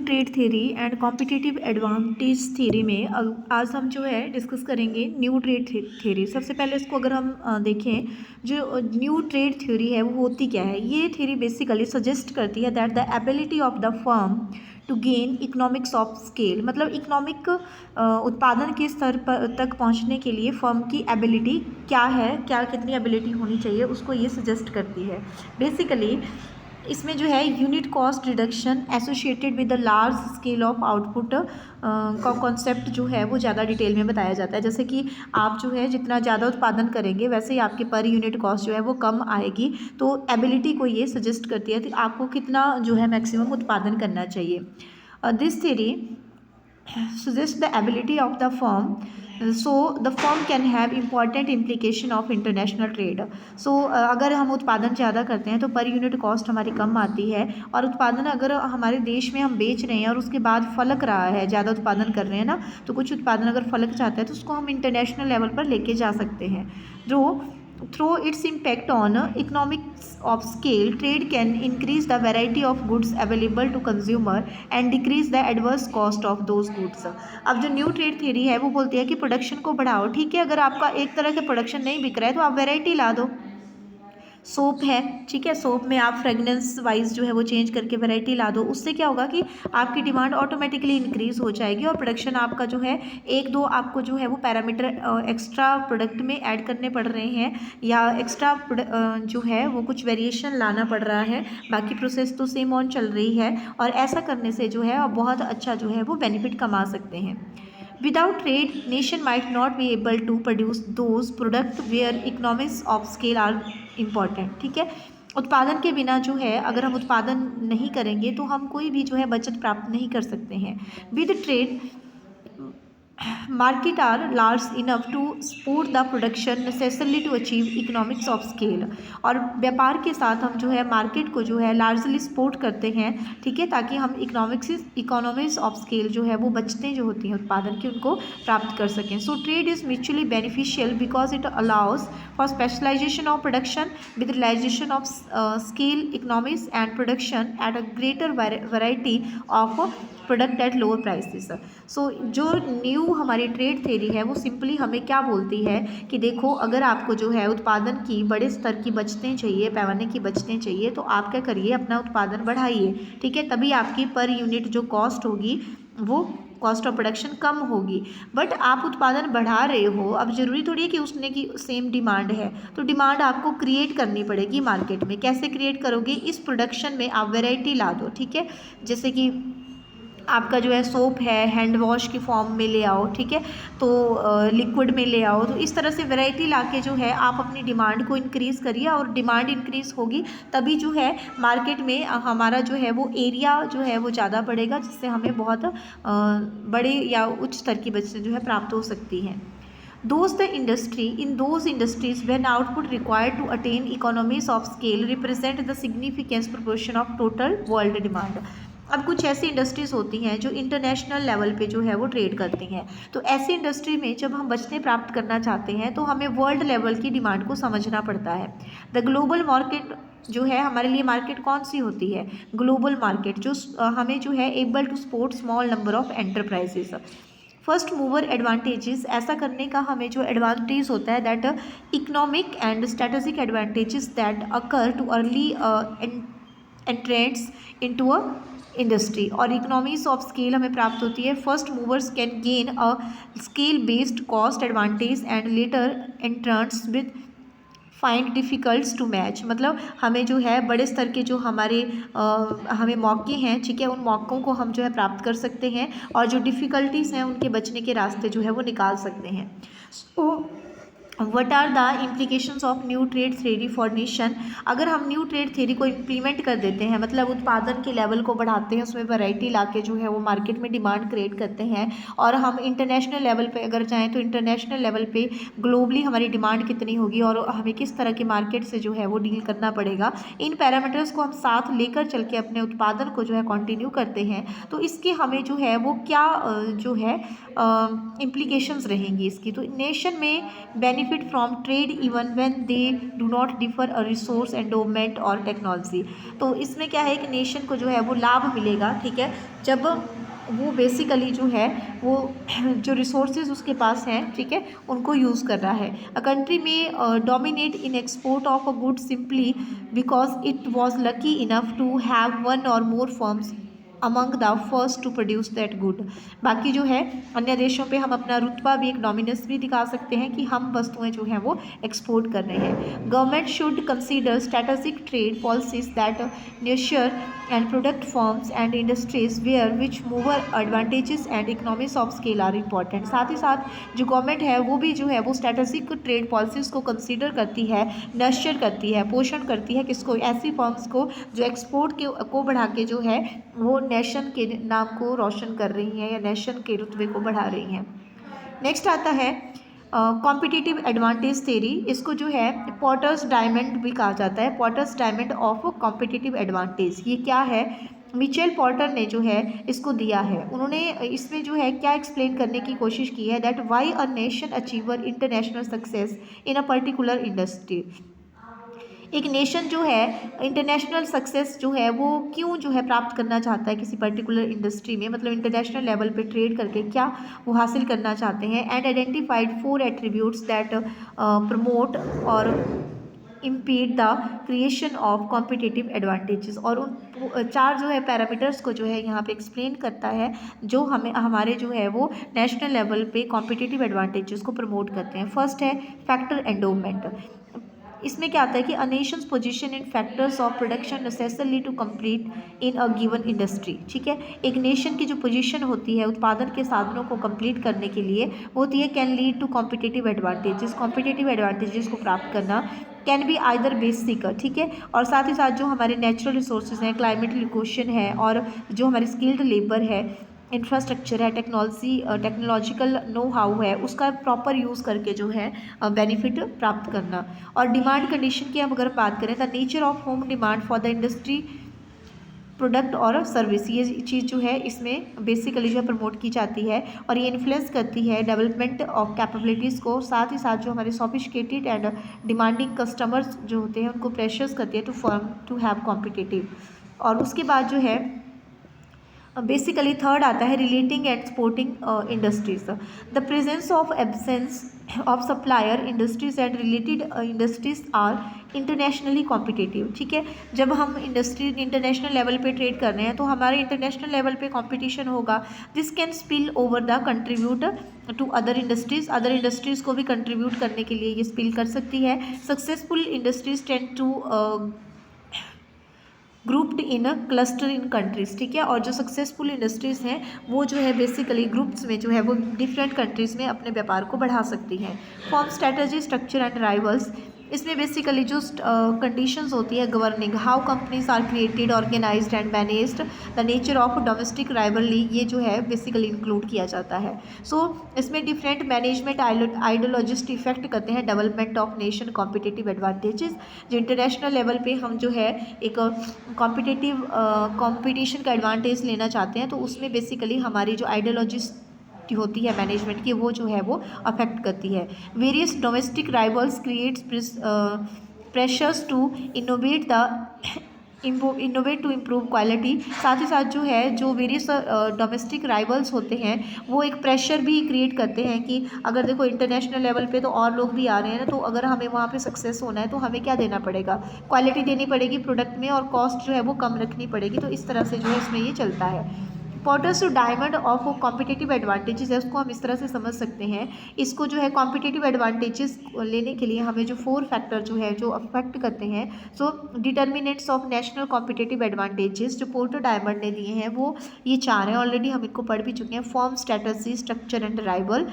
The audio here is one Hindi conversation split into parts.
Trade theory and competitive advantage theory में आज हम जो है डिस्कस करेंगे न्यू ट्रेड थ्योरी। सबसे पहले इसको अगर हम देखें, जो न्यू ट्रेड थ्योरी है वो होती क्या है। ये थ्योरी बेसिकली सजेस्ट करती है that the ability of the firm to gain economics of scale, मतलब इकोनॉमिक उत्पादन के स्तर पर तक पहुंचने के लिए फर्म की एबिलिटी क्या है, क्या कितनी एबिलिटी होनी चाहिए, उसको ये सजेस्ट करती है। बेसिकली इसमें जो है unit cost reduction associated with the large scale of output का कॉन्सेप्ट जो है वो ज़्यादा डिटेल में बताया जाता है। जैसे कि आप जो है जितना ज़्यादा उत्पादन करेंगे वैसे ही आपके पर यूनिट कॉस्ट जो है वो कम आएगी। तो एबिलिटी को ये सजेस्ट करती है कि आपको कितना जो है मैक्सिमम उत्पादन करना चाहिए। This theory suggest the ability of the firm, so the firm can have important implication of international trade। so अगर हम उत्पादन ज़्यादा करते हैं तो पर यूनिट कॉस्ट हमारी कम आती है, और उत्पादन अगर हमारे देश में हम बेच रहे हैं और उसके बाद फलक रहा है, ज़्यादा उत्पादन कर रहे हैं ना, तो कुछ उत्पादन अगर फलक जाता है तो उसको हम इंटरनेशनल लेवल पर लेके जा सकते हैं। जो through its impact on economics of scale, trade can increase the variety of goods available to consumer and decrease the adverse cost of those goods। अब जो न्यू ट्रेड थ्योरी है वो बोलती है कि प्रोडक्शन को बढ़ाओ। ठीक है, अगर आपका एक तरह के प्रोडक्शन नहीं बिक रहा है तो आप वैरायटी ला दो। सोप है, ठीक है, सोप में आप फ्रेगनेंस वाइज जो है वो चेंज करके वैरायटी ला दो। उससे क्या होगा कि आपकी डिमांड ऑटोमेटिकली इंक्रीज हो जाएगी और प्रोडक्शन आपका जो है एक दो आपको जो है वो पैरामीटर एक्स्ट्रा प्रोडक्ट में ऐड करने पड़ रहे हैं, या एक्स्ट्रा जो है वो कुछ वेरिएशन लाना पड़ रहा है, बाकी प्रोसेस तो सेम ऑन चल रही है। और ऐसा करने से जो है आप बहुत अच्छा जो है वो बेनिफिट कमा सकते हैं। Without trade, nation might not be able to produce those products where economies of scale are important। ठीक है, उत्पादन के बिना जो है अगर हम उत्पादन नहीं करेंगे तो हम कोई भी जो है बचत प्राप्त नहीं कर सकते हैं। With trade, market are large enough to support the production necessarily to achieve economics of scale। और व्यापार के साथ हम जो है मार्केट को जो है लार्जली सपोर्ट करते हैं, ठीक है, ताकि हम इकोनॉमिक्स ऑफ स्केल जो है वो बचतें जो होती हैं उत्पादन की उनको प्राप्त कर सकें। So trade is mutually beneficial because it allows for specialisation of production with realisation of scale economics and production at a greater variety of product at lower prices. So जो न्यू हमारी ट्रेड थ्योरी है वो सिंपली हमें क्या बोलती है कि देखो, अगर आपको जो है उत्पादन की बड़े स्तर की बचतें चाहिए, पैमाने की बचतें चाहिए, तो आप क्या करिए, अपना उत्पादन बढ़ाइए। ठीक है, तभी आपकी पर यूनिट जो कॉस्ट होगी वो कॉस्ट ऑफ प्रोडक्शन कम होगी। बट आप उत्पादन बढ़ा रहे हो, अब जरूरी थोड़ी है कि उसने की सेम डिमांड है, तो डिमांड आपको क्रिएट करनी पड़ेगी मार्केट में। कैसे क्रिएट करोगे, इस प्रोडक्शन में आप वेराइटी ला दो। ठीक है, जैसे कि आपका जो है सोप है, हैंड वॉश की फॉर्म में ले आओ, ठीक है, तो लिक्विड में ले आओ। तो इस तरह से वैरायटी लाके जो है आप अपनी डिमांड को इंक्रीज़ करिए, और डिमांड इंक्रीज़ होगी तभी जो है मार्केट में हमारा जो है वो एरिया जो है वो ज़्यादा बढ़ेगा, जिससे हमें बहुत बड़े या उच्च स्तर की बचतें जो है प्राप्त हो सकती हैं। Those the industry in those industries when output required to attain economies of scale represent the significant proportion of total world demand। अब कुछ ऐसी इंडस्ट्रीज़ होती हैं जो इंटरनेशनल लेवल पे जो है वो ट्रेड करती हैं, तो ऐसी इंडस्ट्री में जब हम बचतें प्राप्त करना चाहते हैं तो हमें वर्ल्ड लेवल की डिमांड को समझना पड़ता है। द ग्लोबल मार्केट जो है हमारे लिए मार्केट कौन सी होती है, ग्लोबल मार्केट, जो हमें जो है able to support small number of enterprises. First mover advantages, ऐसा करने का हमें जो एडवांटेज होता है that economic and strategic advantages that occur to early entrants into a industry. और इकोनॉमीज ऑफ स्केल हमें प्राप्त होती है। First movers can gain a scale based cost advantage and later entrants with find difficults to match, मतलब हमें जो है बड़े स्तर के जो हमारे हमें मौके हैं, ठीक है, उन मौक़ों को हम जो है प्राप्त कर सकते हैं, और जो डिफ़िकल्टीज़ हैं उनके बचने के रास्ते जो है वो निकाल सकते हैं। So what are the implications of new trade theory for nation. अगर हम न्यू ट्रेड थ्योरी को इम्प्लीमेंट कर देते हैं, मतलब उत्पादन के लेवल को बढ़ाते हैं, उसमें वैरायटी लाके जो है वो मार्केट में डिमांड क्रिएट करते हैं, और हम इंटरनेशनल लेवल पे अगर जाएँ तो इंटरनेशनल लेवल पे ग्लोबली हमारी डिमांड कितनी होगी और हमें किस तरह के मार्केट से जो है वो डील करना पड़ेगा, इन पैरामीटर्स को हम साथ लेकर चल के अपने उत्पादन को जो है कंटिन्यू करते हैं, तो इसके हमें जो है वो क्या जो है इम्प्लीकेशंस रहेंगी इसकी। तो नेशन में benefit benefit from trade even when they do not differ a resource endowment और टेक्नोलॉजी। तो इसमें क्या है कि नेशन को जो है वो लाभ मिलेगा, ठीक है, जब वो बेसिकली जो है वो जो रिसोर्सेज उसके पास हैं, ठीक है, उनको यूज़ कर रहा है। अ कंट्री में dominate in export of a good simply because it was lucky enough to have one or more firms among the first to produce that good. बाकी जो है अन्य देशों पे हम अपना रुतबा भी, एक डोमिनेंस भी दिखा सकते हैं कि हम वस्तुएं जो हैं वो एक्सपोर्ट कर रहे हैं। Government should consider strategic trade policies that ensure and product forms and industries where which mover advantages and economics of scale are important. साथ ही साथ जो गवर्नमेंट है वो भी जो है वो स्ट्रेटेजिक ट्रेड पॉलिसीज़ को कंसीडर करती है, नर्चर करती है, पोषण करती है किसको, ऐसी फर्म्स को जो एक्सपोर्ट को बढ़ा के जो है वो नेशन के नाम को रोशन कर रही हैं या नेशन के रुतबे को बढ़ा रही हैं। नेक्स्ट आता है कॉम्पिटिटिव एडवांटेज थ्योरी। इसको जो है पॉटर्स डायमंड भी कहा जाता है, Porter's diamond of competitive advantage. ये क्या है, मिचेल पॉटर ने जो है इसको दिया है। उन्होंने इसमें जो है क्या एक्सप्लेन करने की कोशिश की है, that why a nation achiever international success in a particular industry. एक नेशन जो है इंटरनेशनल सक्सेस जो है वो क्यों जो है प्राप्त करना चाहता है किसी पर्टिकुलर इंडस्ट्री में, मतलब इंटरनेशनल लेवल पे ट्रेड करके क्या वो हासिल करना चाहते हैं। And identified 4 attributes that promote or impede the creation of competitive advantages. और उन 4 जो है पैरामीटर्स को जो है यहाँ पे एक्सप्लेन करता है जो हमें हमारे जो है वो नेशनल लेवल पे कॉम्पिटिटिव एडवांटेजेस को प्रमोट करते हैं। फर्स्ट है फैक्टर एंडोमेंट। इसमें क्या आता है कि a nation's position in factors of production necessarily to complete in a given industry. ठीक है, एक नेशन की जो पोजीशन होती है उत्पादन के साधनों को कंप्लीट करने के लिए होती है, can lead to competitive advantages. Competitive advantages को प्राप्त करना कैन बी आइदर बेसिक, ठीक है, और साथ ही साथ जो हमारे नेचुरल रिसोर्सेज हैं, क्लाइमेट इक्वेशन है और जो हमारी स्किल्ड लेबर है, इंफ्रास्ट्रक्चर है, टेक्नोलॉजिकल नो हाउ है, उसका प्रॉपर यूज़ करके जो है बेनिफिट प्राप्त करना। और डिमांड कंडीशन की हम अगर बात करें, the nature of home demand for the industry product और सर्विस, ये चीज़ जो है इसमें बेसिकली जो प्रमोट की जाती है और ये इन्फ्लुएंस करती है डेवलपमेंट ऑफ कैपेबिलिटीज़ को। साथ ही साथ जो हमारे सोफिस्टिकेटेड एंड डिमांडिंग कस्टमर्स जो होते हैं उनको प्रेशर्स करती है to firm to have competitive. और उसके बाद जो है बेसिकली थर्ड आता है relating and exporting industries. The presence of absence of supplier industries and related industries are internationally competitive. ठीक है, जब हम इंटरनेशनल लेवल पे ट्रेड कर रहे हैं तो हमारे इंटरनेशनल लेवल पे कंपटीशन होगा। This can spill over the contribute to other industries को भी कंट्रीब्यूट करने के लिए ये स्पिल कर सकती है। Successful industries tend to grouped in a cluster in countries. ठीक है, और जो सक्सेसफुल इंडस्ट्रीज़ हैं वो जो है बेसिकली ग्रुप्स में जो है वो डिफरेंट कंट्रीज़ में अपने व्यापार को बढ़ा सकती हैं। Form strategy structure and rivals. इसमें बेसिकली जो कंडीशंस होती है governing how companies are created, organized and managed, the nature of domestic rivalry, ये जो है बेसिकली इंक्लूड किया जाता है। सो इसमें डिफरेंट मैनेजमेंट आइडियोलॉजिस्ट इफेक्ट करते हैं development of nation competitive advantages. जो इंटरनेशनल लेवल पे हम जो है एक कॉम्पिटिशन का एडवांटेज लेना चाहते हैं तो उसमें बेसिकली हमारी जो आइडियोलॉजिस्ट होती है मैनेजमेंट की वो जो है वो अफेक्ट करती है। Various domestic rivals creates pressures to innovate to improve quality. साथ ही साथ जो है जो वेरियस डोमेस्टिक राइवल्स होते हैं वो एक प्रेशर भी क्रिएट करते हैं कि अगर देखो इंटरनेशनल लेवल पे तो और लोग भी आ रहे हैं ना, तो अगर हमें वहाँ पे सक्सेस होना है तो हमें क्या देना पड़ेगा, क्वालिटी देनी पड़ेगी प्रोडक्ट में और कॉस्ट जो है वो कम रखनी पड़ेगी। तो इस तरह से जो है इसमें ये चलता है। Porter's two diamond of competitive advantages है, उसको हम इस तरह से समझ सकते हैं। इसको जो है कॉम्पिटिटिव एडवांटेजेस लेने के लिए हमें जो 4 फैक्टर जो है जो अफेक्ट करते हैं, so determinants of national competitive advantages जो पोर्टर डायमंड ने दिए हैं वो ये 4 हैं। ऑलरेडी हम इनको पढ़ भी चुके हैं। Form strategy structure and rival.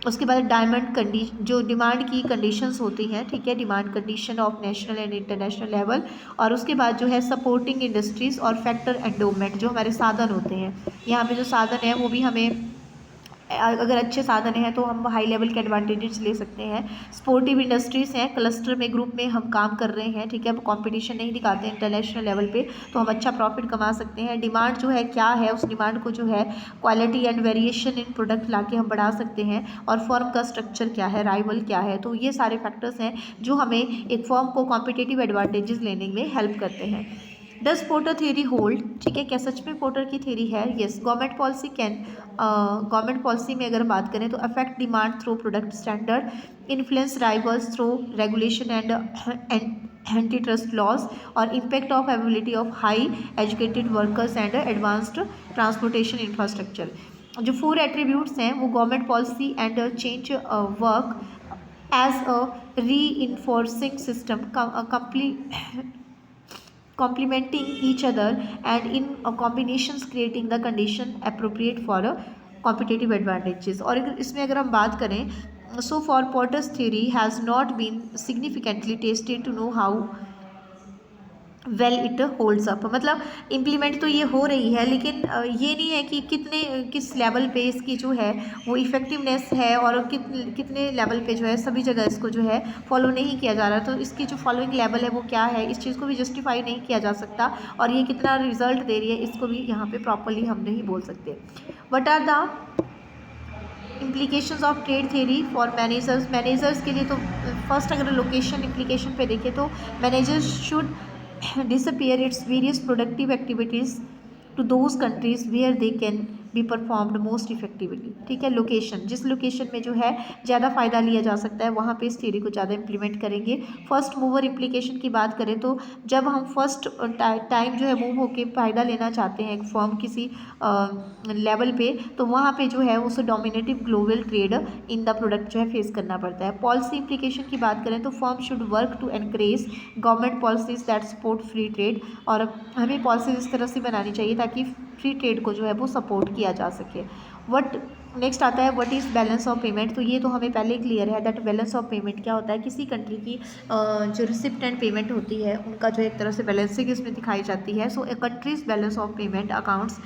उसके बाद डायमंड जो डिमांड की कंडीशंस होती हैं, ठीक है, demand condition of national and international level. और उसके बाद जो है सपोर्टिंग इंडस्ट्रीज़ और फैक्टर एंडोमेंट जो हमारे साधन होते हैं। यहाँ पे जो साधन है वो भी हमें अगर अच्छे साधन हैं तो हम हाई लेवल के एडवांटेजेस ले सकते हैं। स्पोर्टिव इंडस्ट्रीज़ हैं, क्लस्टर में ग्रुप में हम काम कर रहे हैं, ठीक है, वो कंपटीशन नहीं दिखाते हैं इंटरनेशनल लेवल पे, तो हम अच्छा प्रॉफिट कमा सकते हैं। डिमांड जो है क्या है, उस डिमांड को जो है quality and variation in product ला के हम बढ़ा सकते हैं। और फर्म का स्ट्रक्चर क्या है, राइवल क्या है, तो ये सारे फैक्टर्स हैं जो हमें एक फर्म को कॉम्पिटिटिव एडवांटेजेस लेने में हेल्प करते हैं। डज पोर्टर थ्योरी होल्ड, ठीक है, क्या सच में पोर्टर की थ्योरी है? Yes. Government policy can, government policy में अगर बात करें तो affect demand through product standard, influence rivals through regulation and anti trust laws, और impact of ability of high educated workers and advanced transportation infrastructure. जो 4 एट्रीब्यूट्स हैं वो government policy and change work as a reinforcing system complementing each other and in combinations creating the condition appropriate for a competitive advantages। और इसमें अगर हम बात करें so for Porter's theory has not been significantly tested to know how well it holds up, मतलब इम्प्लीमेंट तो ये हो रही है, लेकिन ये नहीं है कि किस लेवल पे इसकी जो है वो इफ़ेक्टिवनेस है, और कितने लेवल पे जो है सभी जगह इसको जो है फॉलो नहीं किया जा रहा। तो इसकी जो फॉलोइंग लेवल है वो क्या है, इस चीज़ को भी जस्टिफाई नहीं किया जा सकता, और ये कितना रिजल्ट दे रही है इसको भी यहाँ पे प्रॉपरली हम नहीं बोल सकते। What are the implications of trade theory for managers के लिए? तो फर्स्ट अगर लोकेशन इम्प्लीकेशन पे देखें तो managers should disappear its various productive activities to those countries where they can be performed most effectively, ठीक है। लोकेशन, जिस लोकेशन में जो है ज़्यादा फ़ायदा लिया जा सकता है वहाँ पे इस थ्योरी को ज़्यादा इम्प्लीमेंट करेंगे। फर्स्ट मूवर इम्प्लीकेशन की बात करें तो जब हम फर्स्ट टाइम जो है मूव होके फ़ायदा लेना चाहते हैं एक फॉर्म किसी लेवल पे, तो वहाँ पे जो है उसे dominative global trade in the product जो है फेस करना पड़ता है। पॉलिसी इम्प्लीकेशन की बात करें तो firm should work to encourage government policies that support free trade, और हमें पॉलिसीज इस तरह से बनानी चाहिए ताकि फ्री ट्रेड को जो है वो सपोर्ट किया जा सके। नेक्स्ट आता है what is balance of payment? तो ये तो हमें पहले क्लियर है दैट बैलेंस ऑफ पेमेंट क्या होता है। किसी कंट्री की जो रिसिप्टेंट पेमेंट होती है उनका जो एक तरह से बैलेंसिंग इसमें दिखाई जाती है। So a country's balance of payment accounts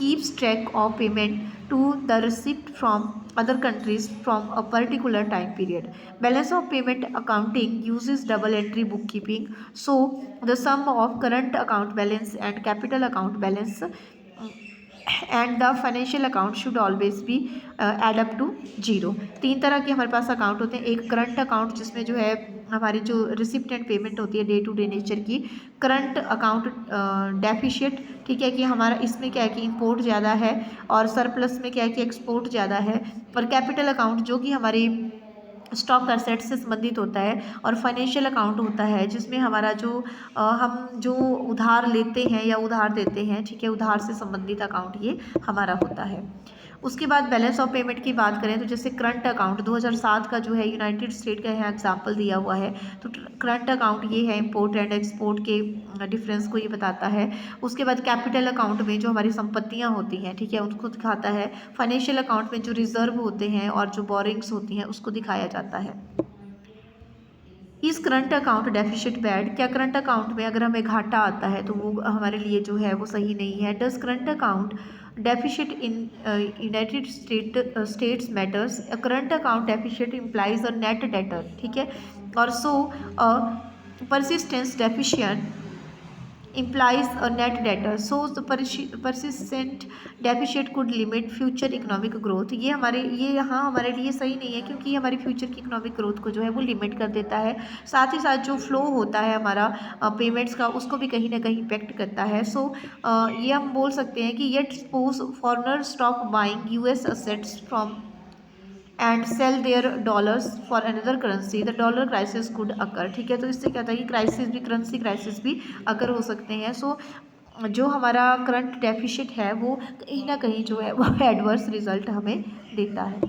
keeps track of payment to the receipt from other countries from a particular time period. Balance of payment accounting uses double entry bookkeeping, so the sum of current account balance and capital account balance and the financial account should always be add up to 0। 3 तरह के हमारे पास अकाउंट होते हैं। एक करंट अकाउंट जिसमें जो है हमारी जो रिसिप्टेंट पेमेंट होती है डे टू डे नेचर की। करंट अकाउंट डेफिशिएट, ठीक है, कि हमारा इसमें क्या है कि इंपोर्ट ज़्यादा है, और सरप्लस में क्या है कि एक्सपोर्ट ज़्यादा है। और कैपिटल अकाउंट जो कि हमारी स्टॉक असेट से संबंधित होता है। और फाइनेंशियल अकाउंट होता है जिसमें हमारा जो हम जो उधार लेते हैं या उधार देते हैं, ठीक है, उधार से संबंधित अकाउंट ये हमारा होता है। उसके बाद बैलेंस ऑफ पेमेंट की बात करें तो जैसे करंट अकाउंट 2007 का जो है यूनाइटेड स्टेट का यहाँ एग्जांपल दिया हुआ है। तो करंट अकाउंट ये है इंपोर्ट एंड एक्सपोर्ट के डिफरेंस को ये बताता है। उसके बाद कैपिटल अकाउंट में जो हमारी संपत्तियाँ होती हैं, ठीक है, उनको दिखाता है। फाइनेंशियल अकाउंट में जो रिजर्व होते हैं और जो बोरिंग्स होती हैं उसको दिखाया जाता है। इस करंट अकाउंट डेफिशिट बैड? क्या करंट अकाउंट में अगर हमें घाटा आता है तो वो हमारे लिए जो है वो सही नहीं है। Does current account deficit in United States matters? Current account deficit implies a net debtor, ठीक है, और so persistence deficient implies a net debtor, so the persistent deficit could limit future economic growth। ये यहाँ हमारे लिए सही नहीं है क्योंकि हमारी फ्यूचर की इकोनॉमिक ग्रोथ को जो है वो लिमिट कर देता है। साथ ही साथ जो फ्लो होता है हमारा पेमेंट्स का उसको भी कहीं ना कहीं इम्पेक्ट करता है। सो ये हम बोल सकते हैं कि yet suppose foreigner stop buying US assets from and sell their dollars for another currency, the dollar crisis could occur, ठीक है। तो इससे क्या होता है कि क्राइसिस भी, करेंसी क्राइसिस भी अकर हो सकते हैं। सो जो हमारा करंट डेफिशिट है वो कहीं ना कहीं जो है वो एडवर्स रिजल्ट हमें देता है।